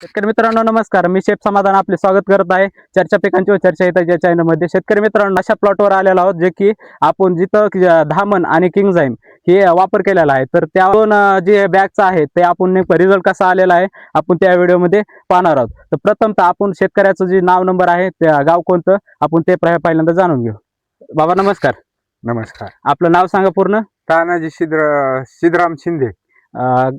शेतकरी मित्रांनो नमस्कार. मी शेफ समाधान आपले स्वागत करत आहे चर्चा पिकांची व चर्चा हिताच्या चॅनलमध्ये. शेतकरी मित्रांनो अशा प्लॉटवर आलेलो आहोत जे की आपण जिथं धामण आणि किंगझाईम हे वापर केलेला आहे. तर त्यावरून जे बॅगचं आहे ते आपण नेमकं रिझल्ट कसा आलेला आहे आपण त्या व्हिडिओमध्ये पाहणार आहोत. तर प्रथमतः आपण शेतकऱ्याचं जे नाव नंबर आहे त्या गाव कोणतं आपण ते पहिल्यांदा जाणून घेऊ. बाबा नमस्कार. नमस्कार. आपलं नाव सांगा पूर्ण. तानाजी सिद्धराम शिंदे.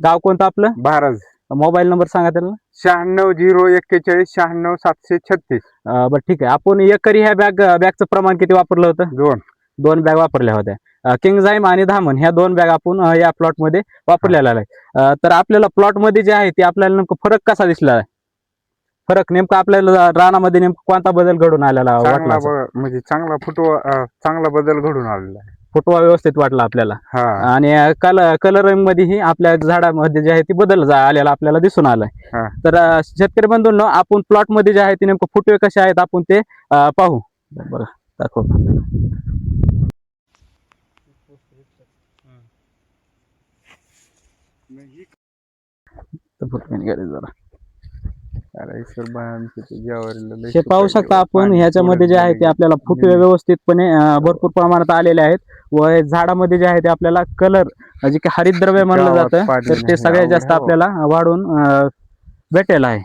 गाव कोणतं आपलं. भारज. मोबाईल नंबर सांगा त्याला. 96 041 96 736. बरं ठीक आहे. आपण एकरी ह्या बॅगचं प्रमाण किती वापरलं होतं. दोन बॅग वापरल्या होत्या. किंगझाईम आणि धामण ह्या दोन बॅग आपण या प्लॉटमध्ये वापरलेला आहे. तर आपल्याला प्लॉटमध्ये जे आहे ते आपल्याला नेमकं फरक कसा दिसला आहे. फरक नेमका आपल्याला रानामध्ये नेमका कोणता बदल घडून आलेला वाटला. म्हणजे चांगला बदल घडून आलेला आहे. फुटवा व्यवस्थित वाटला आपल्याला. आणि कलरिंग मध्येही आपल्या झाडामध्ये जे आहे ते बदल आलेला आपल्याला दिसून आलाय. तर शेतकरी बंधूंनो आपण प्लॉट मध्ये जे आहे ते नेमकं फुटवे कसे आहेत आपण ते पाहू. बघा दाखव. हे पाहू शकता आपण ह्याच्यामध्ये जे आहे ते आपल्याला फुटवे व्यवस्थितपणे भरपूर प्रमाणात आलेले आहेत व झाडामध्ये जे आहे ते आपल्याला कलर जे की हरितद्रव्य म्हणलं जातं तर ते सगळ्यात जास्त आपल्याला वाढून भेटेल आहे.